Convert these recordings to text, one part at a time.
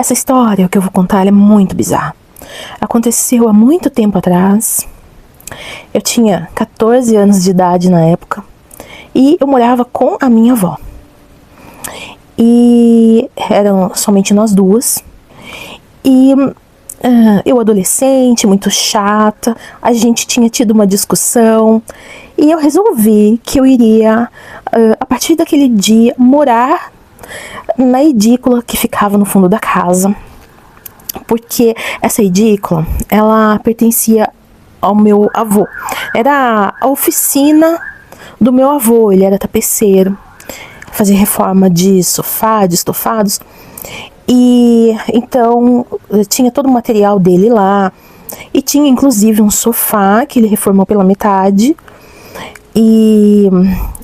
Essa história que eu vou contar, ela é muito bizarra. Aconteceu há muito tempo atrás. Eu tinha 14 anos de idade na época. E eu morava com a minha avó. E eram somente nós duas. E eu adolescente, muito chata. A gente tinha tido uma discussão. E eu resolvi que eu iria, a partir daquele dia, morar na edícula que ficava no fundo da casa. Porque essa edícula, ela pertencia ao meu avô. Era a oficina do meu avô, ele era tapeceiro. Fazia reforma de sofá, de estofados. E então tinha todo o material dele lá. E tinha inclusive um sofá que ele reformou pela metade. E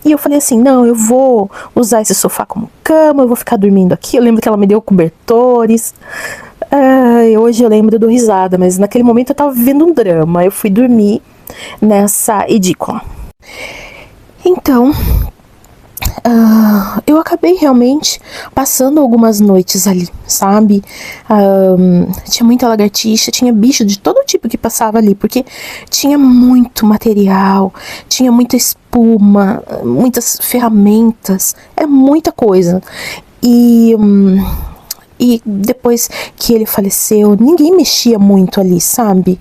eu falei assim, não, eu vou usar esse sofá como cama, eu vou ficar dormindo aqui. Eu lembro que ela me deu cobertores. Hoje eu lembro, eu dou risada, mas naquele momento eu tava vivendo um drama. Eu fui dormir nessa edícula. Então, eu acabei realmente passando algumas noites ali, sabe? Tinha muita lagartixa, tinha bicho de todo tipo que passava ali, porque tinha muito material, tinha muita espuma, muitas ferramentas, era muita coisa. E depois que ele faleceu, ninguém mexia muito ali, sabe?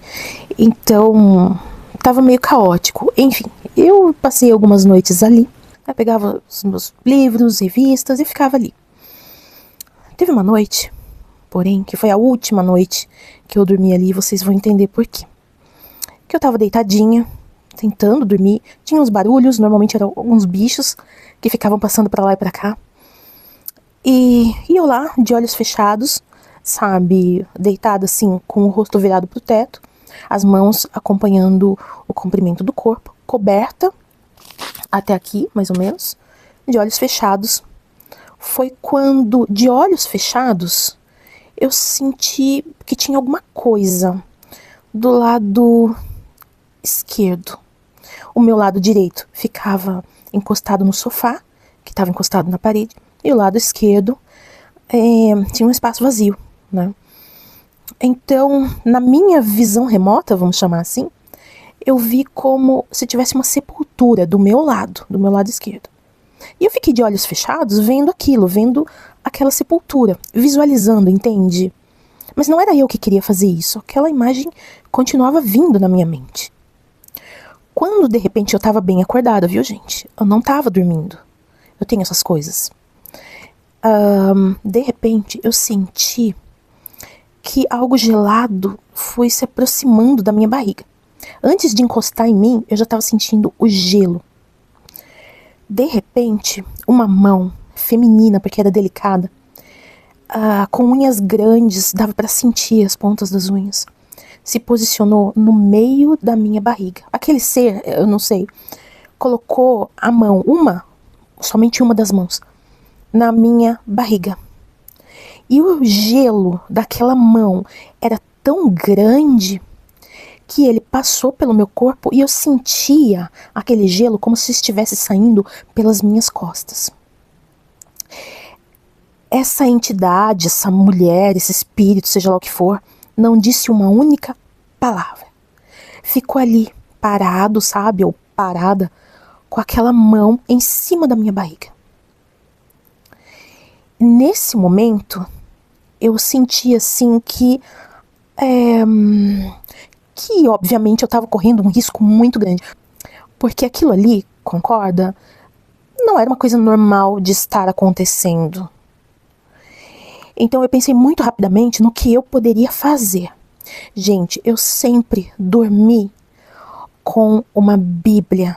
Então, tava meio caótico. Enfim, eu passei algumas noites ali. Eu pegava os meus livros, revistas e ficava ali. Teve uma noite, porém, que foi a última noite que eu dormi ali, e vocês vão entender por quê. Que eu tava deitadinha, tentando dormir, tinha uns barulhos, normalmente eram alguns bichos que ficavam passando pra lá e pra cá. E eu lá, de olhos fechados, sabe, deitada assim, com o rosto virado pro teto, as mãos acompanhando o comprimento do corpo, coberta, até aqui, mais ou menos, de olhos fechados. Foi quando, de olhos fechados, eu senti que tinha alguma coisa do lado esquerdo. O meu lado direito ficava encostado no sofá, que estava encostado na parede, e o lado esquerdo tinha um espaço vazio, né? Então, na minha visão remota, vamos chamar assim, eu vi como se tivesse uma sepultura do meu lado esquerdo. E eu fiquei de olhos fechados vendo aquilo, vendo aquela sepultura, visualizando, entende? Mas não era eu que queria fazer isso, aquela imagem continuava vindo na minha mente. Quando de repente eu tava bem acordada, viu, gente? Eu não tava dormindo. Eu tenho essas coisas. De repente eu senti que algo gelado foi se aproximando da minha barriga. Antes de encostar em mim, eu já estava sentindo o gelo. De repente, uma mão feminina, porque era delicada, com unhas grandes, dava para sentir as pontas das unhas, se posicionou no meio da minha barriga. Aquele ser, eu não sei, colocou a mão, somente uma das mãos, na minha barriga. E o gelo daquela mão era tão grande que ele passou pelo meu corpo e eu sentia aquele gelo como se estivesse saindo pelas minhas costas. Essa entidade, essa mulher, esse espírito, seja lá o que for, não disse uma única palavra. Ficou ali parado, sabe, ou parada, com aquela mão em cima da minha barriga. Nesse momento, eu senti assim que obviamente eu estava correndo um risco muito grande. Porque aquilo ali, concorda? Não era uma coisa normal de estar acontecendo. Então eu pensei muito rapidamente no que eu poderia fazer. Gente, eu sempre dormi com uma Bíblia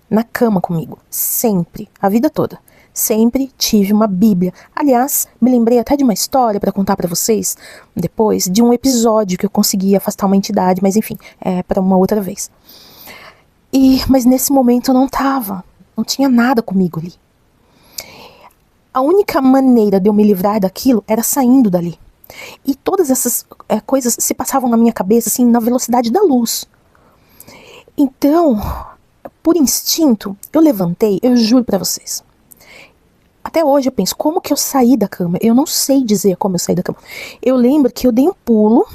na cama comigo. Sempre. A vida toda. Sempre tive uma Bíblia. Aliás, me lembrei até de uma história para contar para vocês depois, de um episódio que eu consegui afastar uma entidade, mas enfim, é para uma outra vez. Mas nesse momento eu não tinha nada comigo ali. A única maneira de eu me livrar daquilo era saindo dali. E todas essas coisas se passavam na minha cabeça assim, na velocidade da luz. Então, por instinto, eu levantei, eu juro para vocês. Até hoje eu penso, como que eu saí da cama? Eu não sei dizer como eu saí da cama. Eu lembro que eu dei um pulo.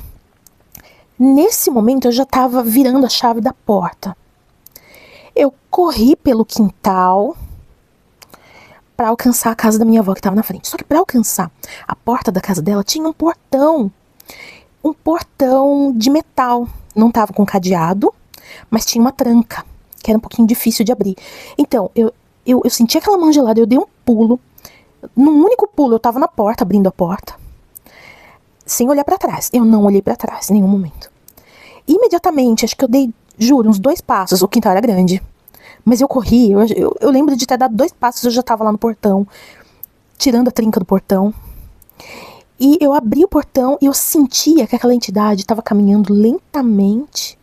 Nesse momento eu já estava virando a chave da porta. Eu corri pelo quintal para alcançar a casa da minha avó que estava na frente. Só que para alcançar a porta da casa dela tinha um portão de metal. Não estava com cadeado, mas tinha uma tranca, que era um pouquinho difícil de abrir. Então, eu senti aquela mão gelada, eu dei um pulo. Num único pulo, eu estava na porta, abrindo a porta, sem olhar para trás. Eu não olhei para trás em nenhum momento. Imediatamente, acho que eu dei, juro, uns 2 passos. O quintal era grande, mas eu corri. Eu lembro de ter dado 2 passos, eu já estava lá no portão, tirando a trinca do portão. E eu abri o portão e eu sentia que aquela entidade estava caminhando lentamente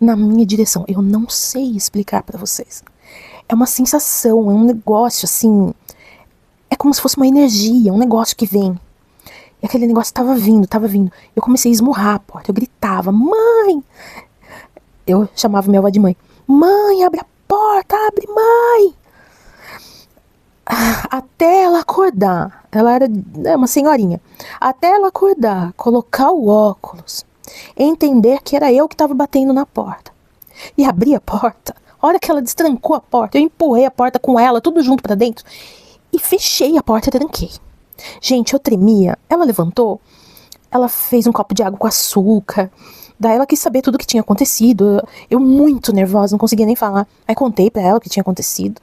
na minha direção. Eu não sei explicar para vocês. É uma sensação, é um negócio assim. É como se fosse uma energia, um negócio que vem. E aquele negócio estava vindo. Eu comecei a esmurrar a porta, eu gritava, mãe! Eu chamava minha avó de mãe. Mãe, abre a porta, abre, mãe! Até ela acordar, ela era uma senhorinha, até ela acordar, colocar o óculos, entender que era eu que estava batendo na porta e abrir a porta. A hora que ela destrancou a porta, eu empurrei a porta com ela, tudo junto pra dentro, e fechei a porta e tranquei. Gente, eu tremia. Ela levantou, ela fez um copo de água com açúcar, daí ela quis saber tudo o que tinha acontecido. Eu muito nervosa, não conseguia nem falar. Aí contei pra ela o que tinha acontecido.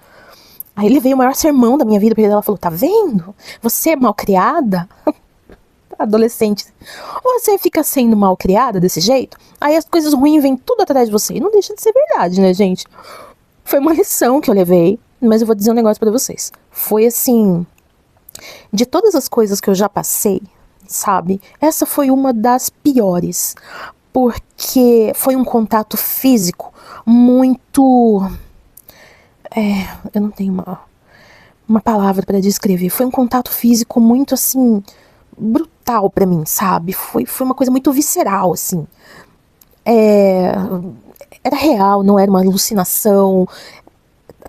Aí levei o maior sermão da minha vida, porque ela falou, tá vendo? Você é malcriada? Adolescente. Você fica sendo malcriada desse jeito, aí as coisas ruins vêm tudo atrás de você. E não deixa de ser verdade, né, gente? Foi uma lição que eu levei, mas eu vou dizer um negócio pra vocês. Foi assim, de todas as coisas que eu já passei, sabe? Essa foi uma das piores, porque foi um contato físico muito... eu não tenho uma palavra pra descrever. Foi um contato físico muito, assim, brutal pra mim, sabe? Foi uma coisa muito visceral, assim. Era real, não era uma alucinação.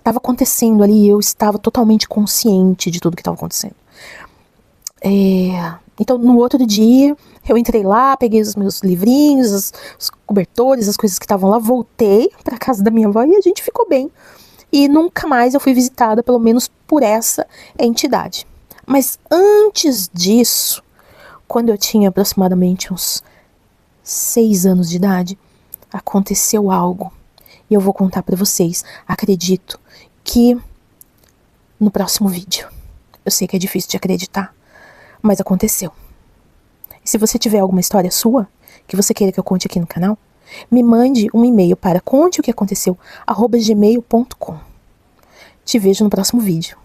Tava acontecendo ali, eu estava totalmente consciente de tudo que estava acontecendo. Então, no outro dia, eu entrei lá, peguei os meus livrinhos, os cobertores, as coisas que estavam lá, voltei pra casa da minha avó e a gente ficou bem. E nunca mais eu fui visitada, pelo menos por essa entidade. Mas antes disso, quando eu tinha aproximadamente uns 6 anos de idade, aconteceu algo. E eu vou contar pra vocês, acredito que no próximo vídeo. Eu sei que é difícil de acreditar, mas aconteceu. E se você tiver alguma história sua, que você queira que eu conte aqui no canal, me mande um e-mail para conteoqueaconteceu@gmail.com. Te vejo no próximo vídeo.